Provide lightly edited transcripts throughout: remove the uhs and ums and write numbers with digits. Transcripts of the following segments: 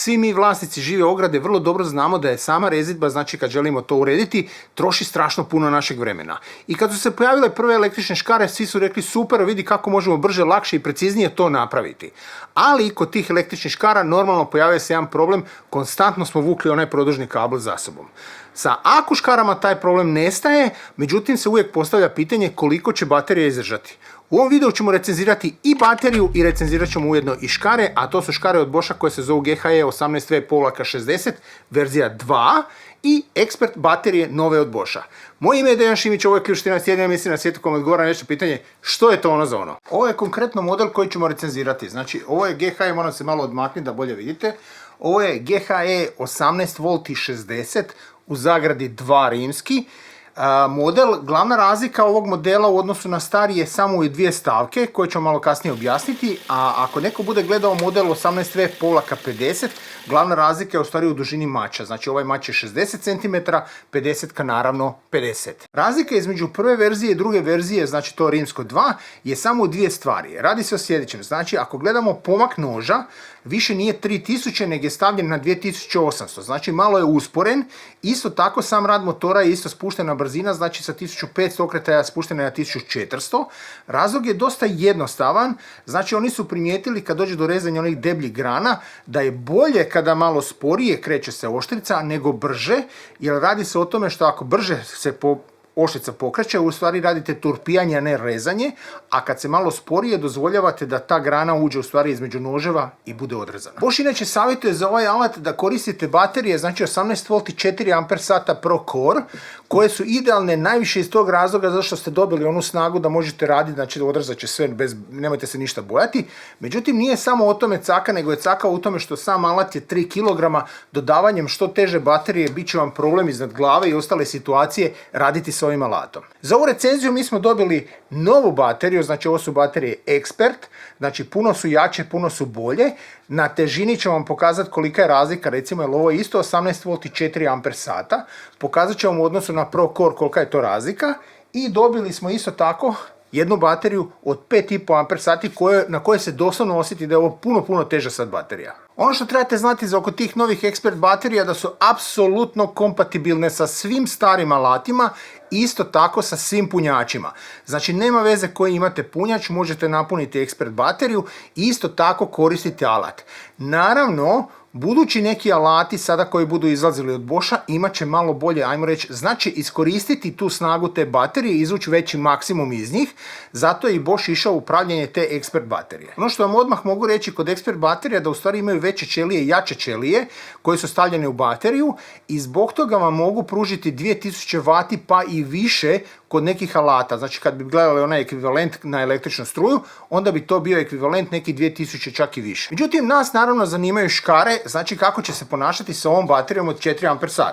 Svi mi vlasnici žive ograde vrlo dobro znamo da je sama rezidba, znači kad želimo to urediti, troši strašno puno našeg vremena. I kad su se pojavile prve električne škare, svi su rekli super, vidi kako možemo brže, lakše i preciznije to napraviti. Ali kod tih električnih škara normalno pojavio se jedan problem, konstantno smo vukli onaj produžni kabel za sobom. Sa aku škarama taj problem nestaje, međutim se uvijek postavlja pitanje koliko će baterija izdržati. U ovom videu ćemo recenzirati i bateriju i recenzirat ćemo ujedno i škare, a to su škare od Boscha koje se zovu GHE 18V-60 verzija 2 i Expert baterije nove od Boscha. Moje ime je Dejan Šimić, ovo je Ključ 13, jedina emisija na svijetu kojom odgovara na nešto pitanje što je to ono za ono. Ovo je konkretno model koji ćemo recenzirati, znači ovo je GHE, moram se malo odmaknuti da bolje vidite, ovo je GHE 18V-60 u zagradi 2 rimski. Model, glavna razlika ovog modela u odnosu na stari je samo u dvije stavke koje ćemo malo kasnije objasniti, a ako neko bude gledao model 18V-50, glavna razlika je u stvari u dužini mača, znači ovaj mač je 60 cm, 50 naravno 50. Razlika između prve verzije i druge verzije, znači to rimsko 2, je samo u dvije stvari. Radi se o sljedećem, znači ako gledamo pomak noža, više nije 3000 nego je stavljen na 2800, znači malo je usporen. Isto tako sam rad motora je isto spuštena brzina, znači sa 1500 okretaja spuštena je na 1400. Razlog je dosta jednostavan, znači oni su primijetili kad dođe do rezanja onih debljih grana da je bolje kada malo sporije kreće se oštrica nego brže, jer radi se o tome što ako brže se oštrica pokreće, u stvari radite turpijanje, a ne rezanje, a kad se malo sporije dozvoljavate da ta grana uđe u stvari između noževa i bude odrezana. Bosch inače savjetuje za ovaj alat da koristite baterije, znači 18V i 4Ah Pro Core, koje su idealne najviše iz tog razloga zato što ste dobili onu snagu da možete raditi, znači odrezat će sve, nemojte se ništa bojati. Međutim, nije samo o tome caka, nego je caka u tome što sam alat je 3 kg, dodavanjem što teže baterije bit će vam problem iznad glave i ostale situacije raditi s ovim alatom. Za ovu recenziju mi smo dobili novu bateriju, znači ovo su baterije Expert, znači puno su jače, puno su bolje. Na težini ću vam pokazati kolika je razlika, recimo jer ovo je isto 18V i 4Ah, pokazat ću vam u odnosu na Pro Core kolika je to razlika i dobili smo isto tako jednu bateriju od 5,5Ah na kojoj se doslovno osjeti da je ovo puno teža sad baterija. Ono što trebate znati za oko tih novih Expert baterija da su apsolutno kompatibilne sa svim starim alatima, isto tako sa svim punjačima. Znači nema veze koji imate punjač, možete napuniti Expert bateriju i isto tako koristiti alat. Naravno, budući neki alati sada koji budu izlazili od Boscha imat će malo bolje, ajmo reći, znači iskoristiti tu snagu te baterije i izvući veći maksimum iz njih, zato je i Bosch išao u upravljanje te Expert baterije. Ono što vam odmah mogu reći kod Expert baterija da u stvari imaju veće ćelije i jače ćelije koje su stavljene u bateriju i zbog toga vam mogu pružiti 2000 W pa i više kod nekih alata. Znači kad bi gledali onaj ekvivalent na električnu struju, onda bi to bio ekvivalent neki 2000 čak i više. Međutim, nas naravno zanimaju škare, znači kako će se ponašati sa ovom baterijom od 4Ah.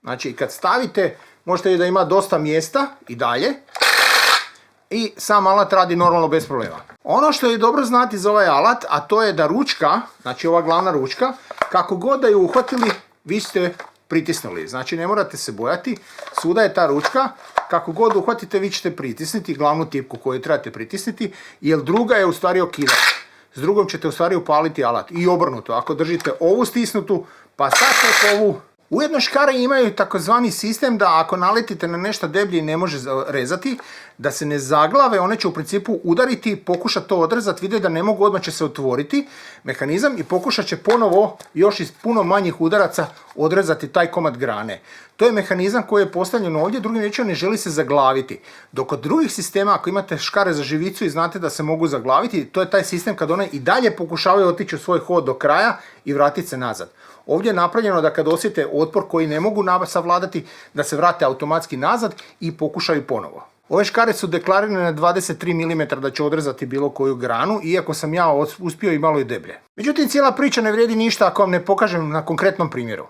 Znači kad stavite, možete vidjeti da ima dosta mjesta i dalje i sam alat radi normalno bez problema. Ono što je dobro znati za ovaj alat, a to je da ručka, znači ova glavna ručka, kako god da ju uhvatili, vi ste pritisnuli. Znači ne morate se bojati, svuda je ta ručka, kako god uhvatite vi ćete pritisniti glavnu tipku koju trebate pritisniti, jer druga je u stvari okidač. S drugom ćete u stvari upaliti alat i obrnuto. Ako držite ovu stisnutu pa sačete ovu. Ujedno škare imaju takozvani sistem da ako naletite na nešto deblje i ne može rezati, da se ne zaglave, one će u principu udariti, pokušati to odrezati, vide da ne mogu, odmah će se otvoriti mehanizam i pokušat će ponovo još iz puno manjih udaraca odrezati taj komad grane. To je mehanizam koji je postavljen ovdje, drugim riječima ne želi se zaglaviti. Dok kod drugih sistema, ako imate škare za živicu i znate da se mogu zaglaviti, to je taj sistem kad one i dalje pokušavaju otići u svoj hod do kraja i vratiti se nazad. Ovdje je napravljeno da kad osjete otpor koji ne mogu savladati, da se vrate automatski nazad i pokušaju ponovo. Ove škare su deklarirane na 23 mm da će odrezati bilo koju granu, iako sam ja uspio i malo i deblje. Međutim, cijela priča ne vrijedi ništa ako vam ne pokažem na konkretnom primjeru.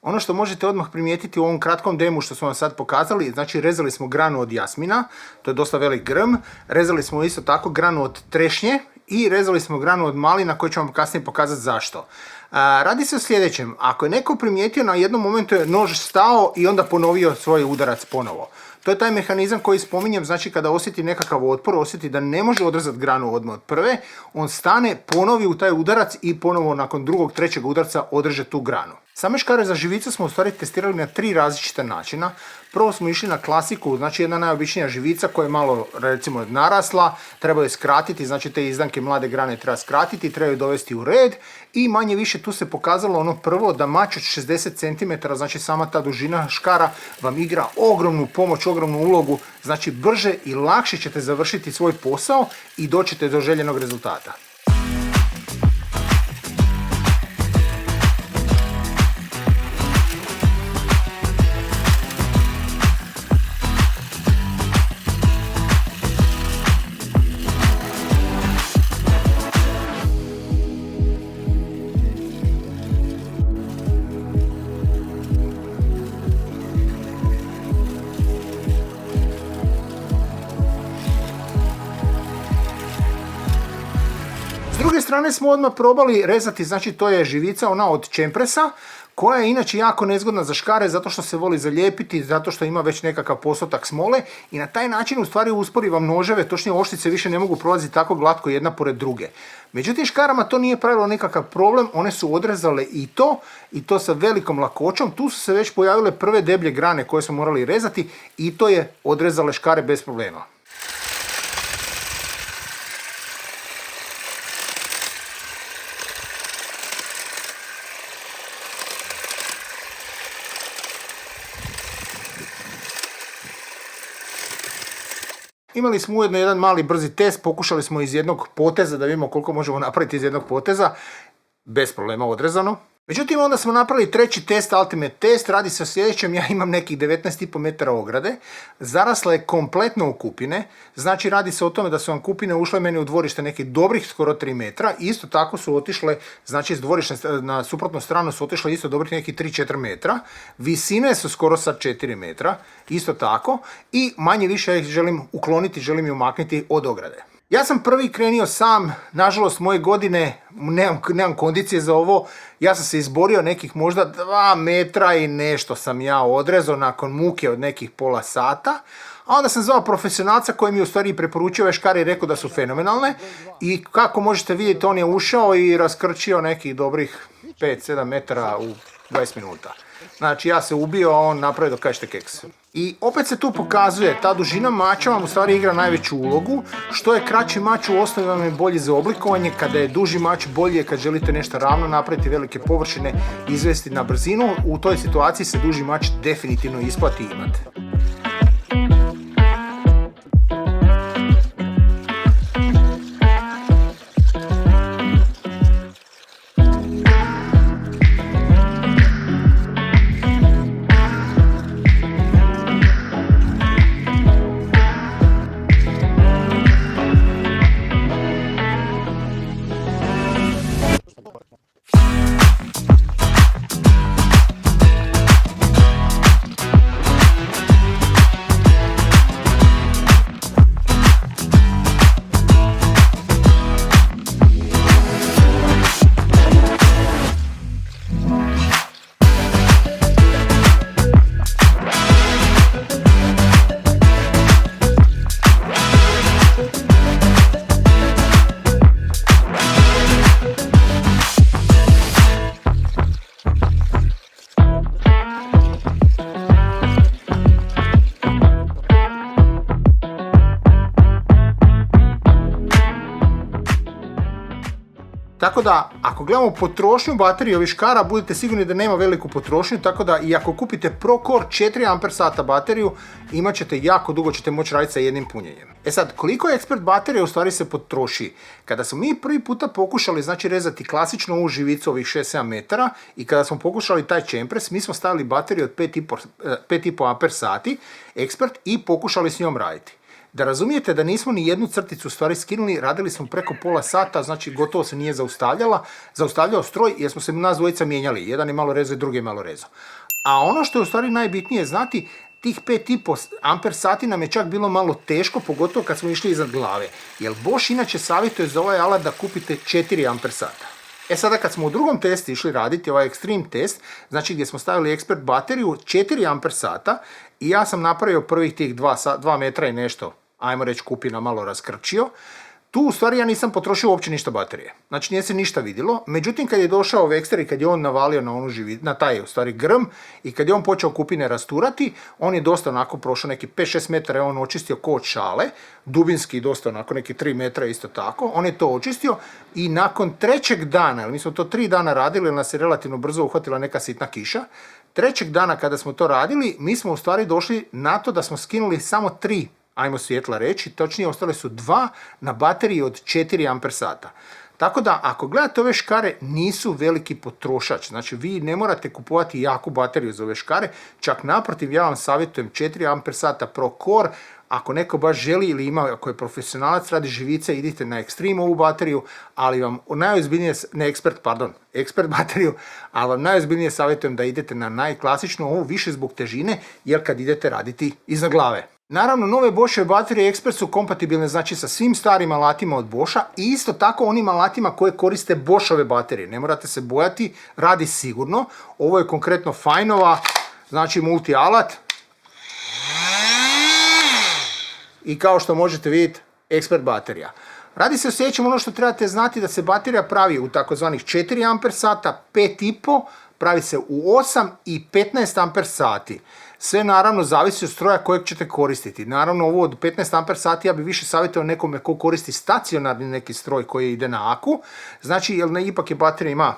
Ono što možete odmah primijetiti u ovom kratkom demu što smo vam sad pokazali, znači rezali smo granu od jasmina, to je dosta velik grm, rezali smo isto tako granu od trešnje i rezali smo granu od malina koji ću vam kasnije pokazati zašto. Radi se o sljedećem, ako je neko primijetio na jednom momentu je nož stao i onda ponovio svoj udarac ponovo. To je taj mehanizam koji spominjem, znači kada osjeti nekakav otpor, osjeti da ne može odrezati granu odmah od prve, on stane, ponovi u taj udarac i ponovo nakon drugog, trećeg udarca odreže tu granu. Same škare za živice smo u stvari testirali na 3 različita načina. Prvo smo išli na klasiku, znači jedna najobičnija živica koja je malo recimo narasla, treba je skratiti, znači te izdanke mlade grane treba skratiti, treba je dovesti u red i manje više tu se pokazalo ono prvo da mač od 60 cm, znači sama ta dužina škara vam igra ogromnu pomoć, ogromnu ulogu, znači brže i lakše ćete završiti svoj posao i doćete do željenog rezultata. S druge strane smo odmah probali rezati, znači to je živica ona od čempresa, koja je inače jako nezgodna za škare zato što se voli zalijepiti, zato što ima već nekakav postotak smole i na taj način u stvari uspori vam noževe, točnije oštice više ne mogu prolaziti tako glatko jedna pored druge. Međutim, škarama to nije pravilo nekakav problem, one su odrezale i to sa velikom lakoćom. Tu su se već pojavile prve deblje grane koje smo morali rezati i to je odrezale škare bez problema. Imali smo ujedno jedan mali brzi test, pokušali smo iz jednog poteza da vidimo koliko možemo napraviti iz jednog poteza, bez problema odrezano. Međutim, onda smo napravili treći test, ultimate test, radi se o sljedećem, ja imam nekih 19,5 metara ograde, zarasla je kompletno u kupine, znači radi se o tome da su vam kupine ušle meni u dvorište nekih dobrih skoro 3 metra, isto tako su otišle, znači iz dvorišta na suprotnu stranu su otišle isto dobrih nekih 3-4 metra, visine su skoro sad 4 metra, isto tako, i manje više ih želim ukloniti, želim ih umaknuti od ograde. Ja sam prvi krenio sam, nažalost moje godine, nemam kondicije za ovo, ja sam se izborio nekih možda 2 metra i nešto sam ja odrezao nakon muke od nekih pola sata, a onda sam zvao profesionalca koji mi u stvari preporučio ove škare i rekao da su fenomenalne i kako možete vidjeti on je ušao i raskrčio nekih dobrih 5-7 metara u 20 minuta. Znači ja se ubio, a on napravio do kažete keks. I opet se tu pokazuje, ta dužina mača vam u stvari igra najveću ulogu. Što je kraći mač u osnovi vam je bolji za oblikovanje, kada je duži mač bolji je kad želite nešto ravno napraviti, velike površine izvesti na brzinu. U toj situaciji se duži mač definitivno isplati imati. Tako da, ako gledamo potrošnju baterije ovih škara, budite sigurni da nema veliku potrošnju, tako da i ako kupite ProCore 4 Ah bateriju, imat ćete jako dugo ćete moći raditi sa jednim punjenjem. E sad, koliko je ekspert baterija u stvari se potroši? Kada smo mi prvi puta pokušali znači rezati klasično ovu živicu ovih 6-7 metara i kada smo pokušali taj čempres, mi smo stavili bateriju od 5,5 Ah ekspert i pokušali s njom raditi. Da razumijete da nismo ni jednu crticu u stvari skinuli, radili smo preko pola sata, znači gotovo se nije zaustavljao stroj jer smo se nas dvojica mijenjali. Jedan je malo rezao i drugi je malo rezao. A ono što je u stvari najbitnije znati, tih 5,5 amper sati nam je čak bilo malo teško, pogotovo kad smo išli iznad glave. Jer Bosch inače savjetuje za ovaj alat da kupite 4 amper sata. Sada kad smo u drugom testu išli raditi, ovaj Extreme test, znači gdje smo stavili Expert bateriju 4 amper sata i ja sam napravio prvih tih 2 metra i nešto, ajmo reći kupina malo raskrčio. Tu u stvari ja nisam potrošio uopće ništa baterije. Znači nije se ništa vidjelo. Međutim kad je došao Vexter i kad je on navalio na onu na taj u stvari grm i kad je on počeo kupine rasturati, on je dosta onako prošao neki 5-6 metara, je on očistio ko od šale, dubinski dosta onako neki 3 metra isto tako, on je to očistio i nakon 3. dana, jer mi smo to 3 dana radili jer nas je relativno brzo uhvatila neka sitna kiša, 3. dana kada smo to radili, mi smo u stvari došli na to da smo skinuli samo 3 ajmo svjetla reći, točnije ostale su 2 na bateriji od 4 amper sata. Tako da ako gledate ove škare nisu veliki potrošač, znači vi ne morate kupovati jaku bateriju za ove škare, čak naprotiv ja vam savjetujem 4 amper sata Pro Core, ako neko baš želi ili ima, ako je profesionalac radi živice, idite na Extreme ovu bateriju, ali vam najozbiljnije, ne Expert bateriju, ali vam najozbiljnije savjetujem da idete na najklasičnu ovu više zbog težine, jer kad idete raditi iza glave. Naravno, nove Boschove baterije Expert su kompatibilne znači sa svim starim alatima od Boscha i isto tako onim alatima koje koriste Boschove baterije. Ne morate se bojati, radi sigurno. Ovo je konkretno Fajnova, znači multi alat. I kao što možete vidjeti, Expert baterija. Radi se o sljedećem, ono što trebate znati da se baterija pravi u takozvanih 4 amper sata, 5,5, pravi se u 8 i 15 amper sati. Sve naravno zavisi od stroja kojeg ćete koristiti. Naravno ovo od 15 amper sati ja bi više savjetovao nekome ko koristi stacionarni neki stroj koji ide na aku. Znači jer ipak je baterija ima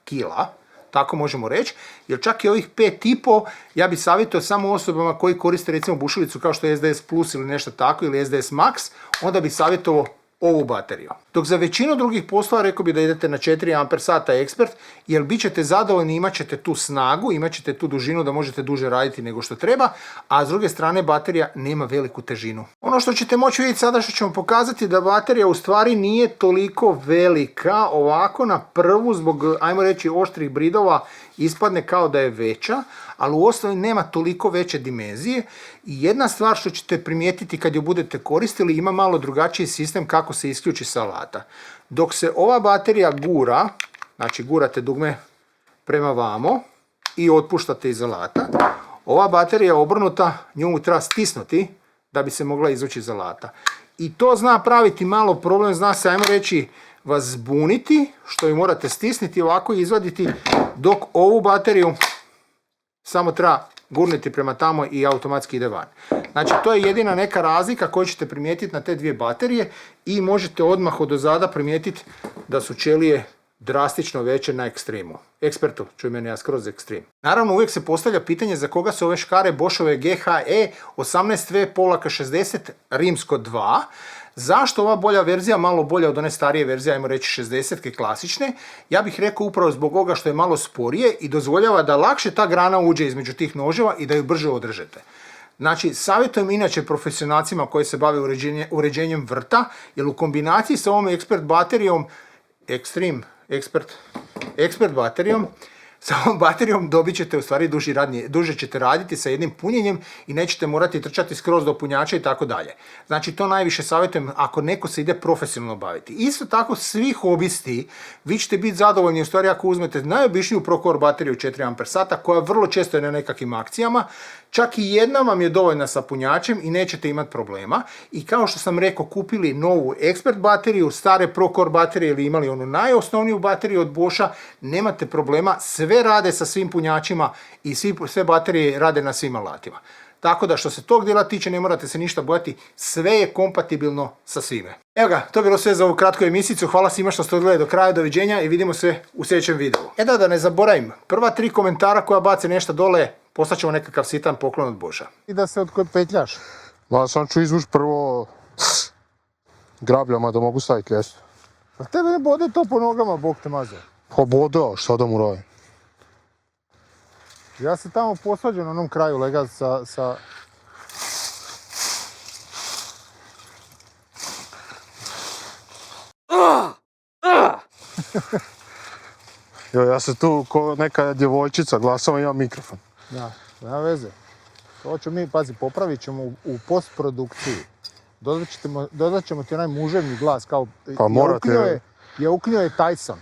kila, tako možemo reći. Jer čak i ovih 5,5 ja bi savjetovao samo osobama koji koriste recimo bušilicu kao što je SDS Plus ili nešto tako ili SDS Max, onda bi savjetovao ovu bateriju. Dok za većinu drugih poslova rekao bi da idete na 4 amper sata Expert, jer bit ćete zadovoljni, imat ćete tu snagu, imat ćete tu dužinu da možete duže raditi nego što treba, a s druge strane baterija nema veliku težinu. Ono što ćete moći vidjeti sada što ćemo pokazati da baterija u stvari nije toliko velika, ovako na prvu zbog, ajmo reći, oštrih bridova ispadne kao da je veća, ali u osnovi nema toliko veće dimenzije i jedna stvar što ćete primijetiti kad ju budete koristili, ima malo drugačiji sistem kako se isključi sa alata. Dok se ova baterija gura, znači gurate dugme prema vamo i otpuštate iz alata, ova baterija obrnuta, nju treba stisnuti da bi se mogla izvući iz alata. I to zna praviti malo problem, zna se, ajmo reći, vas zbuniti, što ju morate stisniti ovako i izvaditi, dok ovu bateriju samo treba gurniti prema tamo i automatski ide van. Znači to je jedina neka razlika koju ćete primijetiti na te dvije baterije i možete odmah odozada primijetiti da su ćelije drastično veće na Extreme-u. Expertu, čuj mene, ja skroz Extreme. Naravno uvijek se postavlja pitanje za koga su ove škare Boschove GHE 18V-60 rimsko 2. Zašto ova bolja verzija, malo bolja od one starije verzije, ajmo reći 60-ke klasične? Ja bih rekao upravo zbog ovoga što je malo sporije i dozvoljava da lakše ta grana uđe između tih noževa i da ju brže održete. Znači, savjetujem inače profesionalcima koji se bave uređenjem vrta, jer u kombinaciji sa ovom Expert baterijom, Expert baterijom, sa ovom baterijom dobit ćete u stvari duže ćete raditi sa jednim punjenjem i nećete morati trčati skroz do punjača i tako dalje. Znači to najviše savjetujem ako neko se ide profesionalno baviti. Isto tako svi hobisti, vi ćete biti zadovoljni u stvari ako uzmete najobičniju Procore bateriju 4 amper sata koja vrlo često je na nekakvim akcijama, čak i jedna vam je dovoljna sa punjačem i nećete imati problema. I kao što sam rekao, kupili novu Expert bateriju, stare Procore baterije ili imali onu najosnovniju bateriju od Boscha, nemate problema, sve rade sa svim punjačima i sve baterije rade na svim alatima. Tako da što se tog dijela tiče ne morate se ništa bojati, sve je kompatibilno sa svime. Evo ga, to je bilo sve za ovu kratku emisiju, hvala svima što ste odgledali do kraja, doviđenja i vidimo se u sljedećem videu. Da ne zaboravim, prva 3 komentara koja bace nešto dole, poslaćemo nekakav sitan poklon od Boscha. I da se petljaš. Ma sam ću izvući prvo grabljama da mogu staviti ljestve. Pa tebe ne bode to po nogama, Bog te mazao. Pa bode, šta da mu radim? Ja se tamo posvađam na onom kraju legat sa... Jo, ja se tu ko neka djevojčica glasam i imam mikrofon. Da, nema veze. To ćemo mi, pazi, popravit ćemo u postprodukciji. Dodat ćemo ti onaj muževni glas kao... Pa morate- Jauknio je Tyson.